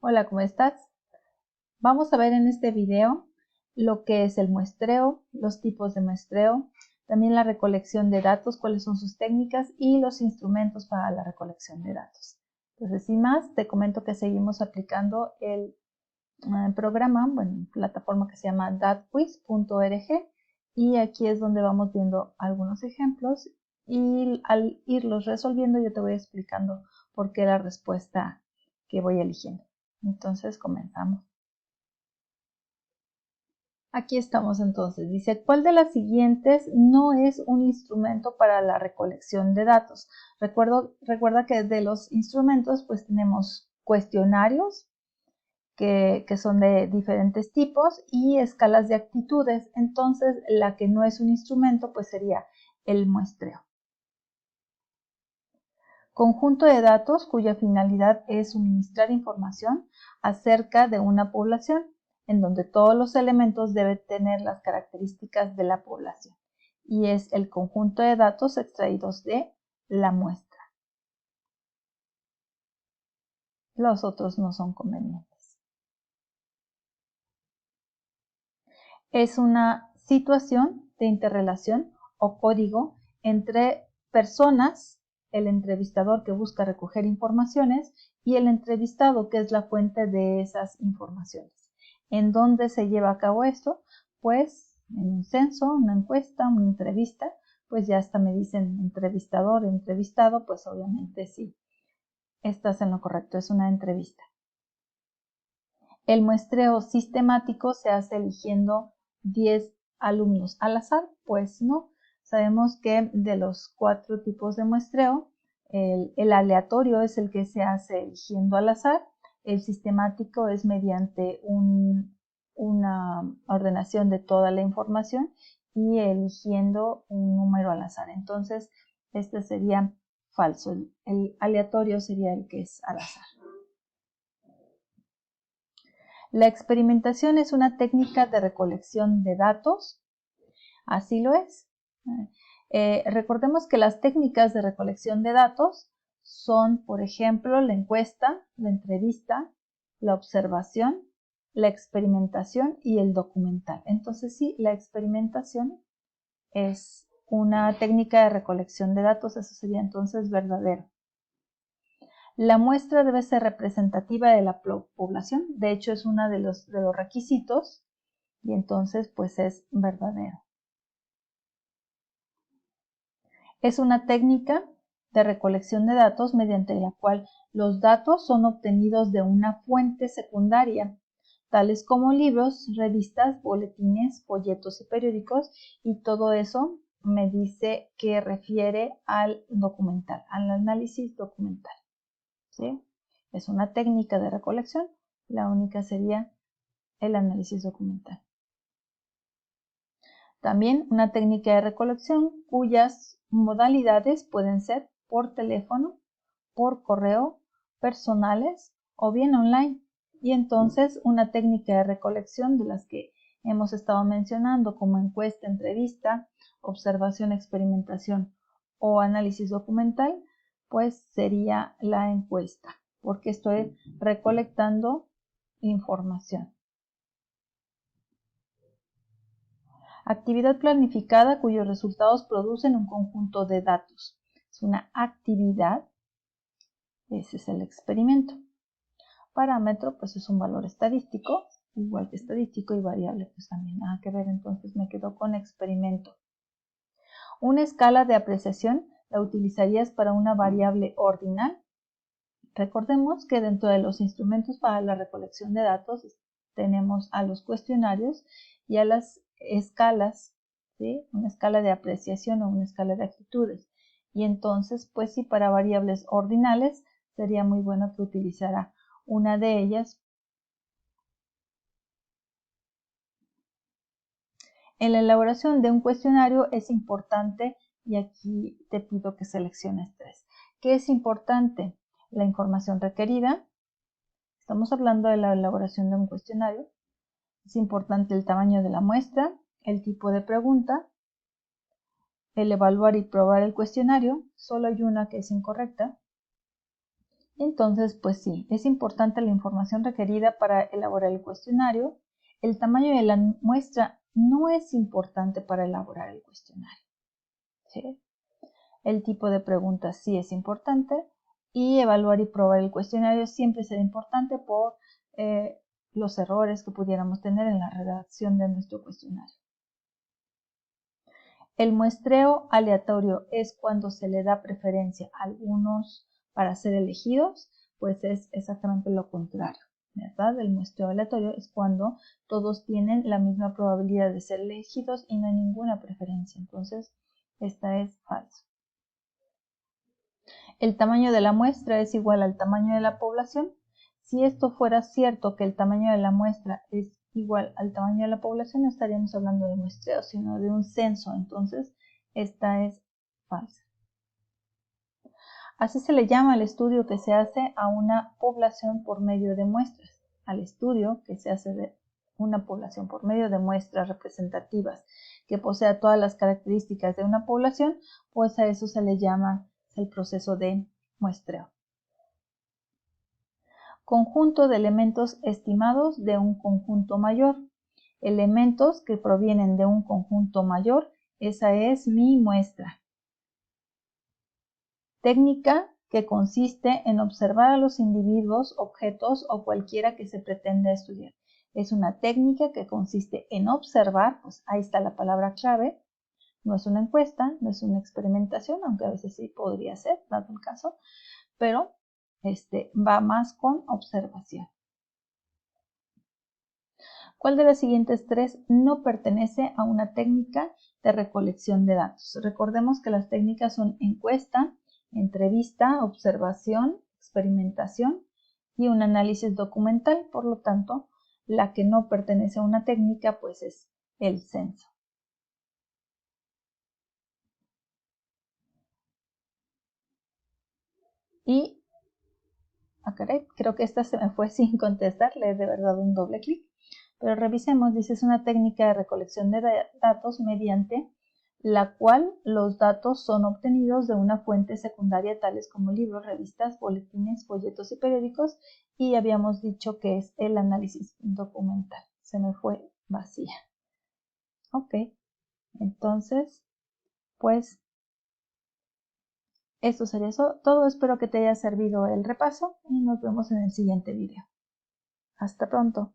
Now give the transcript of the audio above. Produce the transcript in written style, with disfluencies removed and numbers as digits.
Hola, ¿cómo estás? Vamos a ver en este video lo que es el muestreo, los tipos de muestreo, también la recolección de datos, cuáles son sus técnicas y los instrumentos para la recolección de datos. Entonces, sin más, te comento que seguimos aplicando el programa, plataforma que se llama datquiz.org, y aquí es donde vamos viendo algunos ejemplos y al irlos resolviendo yo te voy explicando por qué la respuesta que voy eligiendo. Entonces comenzamos. Aquí estamos entonces. Dice, ¿cuál de las siguientes no es un instrumento para la recolección de datos? Recuerda que de los instrumentos pues tenemos cuestionarios que son de diferentes tipos y escalas de actitudes. Entonces la que no es un instrumento pues sería el muestreo. Conjunto de datos cuya finalidad es suministrar información acerca de una población, en donde todos los elementos deben tener las características de la población, y es el conjunto de datos extraídos de la muestra. Los otros no son convenientes. Es una situación de interrelación o código entre personas, el entrevistador que busca recoger informaciones y el entrevistado que es la fuente de esas informaciones. ¿En dónde se lleva a cabo esto? Pues en un censo, una encuesta, una entrevista, pues ya hasta me dicen entrevistador, entrevistado, pues obviamente sí, estás en lo correcto, es una entrevista. El muestreo sistemático se hace eligiendo 10 alumnos al azar, pues no. Sabemos que de los 4 tipos de muestreo, el aleatorio es el que se hace eligiendo al azar, el sistemático es mediante una ordenación de toda la información y eligiendo un número al azar. Entonces, este sería falso. El aleatorio sería el que es al azar. La experimentación es una técnica de recolección de datos, así lo es. Recordemos que las técnicas de recolección de datos son, por ejemplo, la encuesta, la entrevista, la observación, la experimentación y el documental. Entonces sí, la experimentación es una técnica de recolección de datos, eso sería entonces verdadero. La muestra debe ser representativa de la población, de hecho es uno de los requisitos y entonces pues es verdadero. Es una técnica de recolección de datos mediante la cual los datos son obtenidos de una fuente secundaria, tales como libros, revistas, boletines, folletos y periódicos, y todo eso me dice que refiere al documental, al análisis documental. ¿Sí? Es una técnica de recolección, la única sería el análisis documental. También una técnica de recolección cuyas modalidades pueden ser por teléfono, por correo, personales o bien online. Y entonces una técnica de recolección de las que hemos estado mencionando como encuesta, entrevista, observación, experimentación o análisis documental, pues sería la encuesta, porque estoy recolectando información. Actividad planificada cuyos resultados producen un conjunto de datos. Es una actividad, ese es el experimento. Parámetro, pues es un valor estadístico, igual que estadístico, y variable, pues también nada que ver, entonces me quedo con experimento. Una escala de apreciación la utilizarías para una variable ordinal. Recordemos que dentro de los instrumentos para la recolección de datos tenemos a los cuestionarios y a las escalas, ¿sí? Una escala de apreciación o una escala de actitudes. Y entonces, pues sí, para variables ordinales sería muy bueno que utilizara una de ellas. En la elaboración de un cuestionario es importante, y aquí te pido que selecciones 3. ¿Qué es importante? La información requerida. Estamos hablando de la elaboración de un cuestionario. Es importante el tamaño de la muestra, el tipo de pregunta, el evaluar y probar el cuestionario. Solo hay una que es incorrecta. Entonces, pues sí, es importante la información requerida para elaborar el cuestionario. El tamaño de la muestra no es importante para elaborar el cuestionario, ¿sí? El tipo de preguntas sí es importante y evaluar y probar el cuestionario siempre será importante por los errores que pudiéramos tener en la redacción de nuestro cuestionario. El muestreo aleatorio es cuando se le da preferencia a algunos para ser elegidos, pues es exactamente lo contrario, ¿verdad? El muestreo aleatorio es cuando todos tienen la misma probabilidad de ser elegidos y no hay ninguna preferencia. Entonces, esta es falsa. El tamaño de la muestra es igual al tamaño de la población. Si esto fuera cierto, que el tamaño de la muestra es igual al tamaño de la población, no estaríamos hablando de muestreo, sino de un censo. Entonces, esta es falsa. Así se le llama al estudio que se hace a una población por medio de muestras. Al estudio que se hace de una población por medio de muestras representativas que posea todas las características de una población, pues a eso se le llama el proceso de muestreo. Conjunto de elementos estimados de un conjunto mayor. Elementos que provienen de un conjunto mayor, esa es mi muestra. Técnica que consiste en observar a los individuos, objetos o cualquiera que se pretenda estudiar. Es una técnica que consiste en observar, pues ahí está la palabra clave. No es una encuesta, no es una experimentación, aunque a veces sí podría ser, dado el caso, pero va más con observación. ¿Cuál de las siguientes tres no pertenece a una técnica de recolección de datos? Recordemos que las técnicas son encuesta, entrevista, observación, experimentación y un análisis documental. Por lo tanto, la que no pertenece a una técnica pues es el censo. Y, caray, creo que esta se me fue sin contestar, le he de verdad un doble clic. Pero revisemos, dice, es una técnica de recolección de datos mediante la cual los datos son obtenidos de una fuente secundaria tales como libros, revistas, boletines, folletos y periódicos, y habíamos dicho que es el análisis documental. Se me fue vacía. Ok, entonces, pues esto sería todo. Espero que te haya servido el repaso y nos vemos en el siguiente video. Hasta pronto.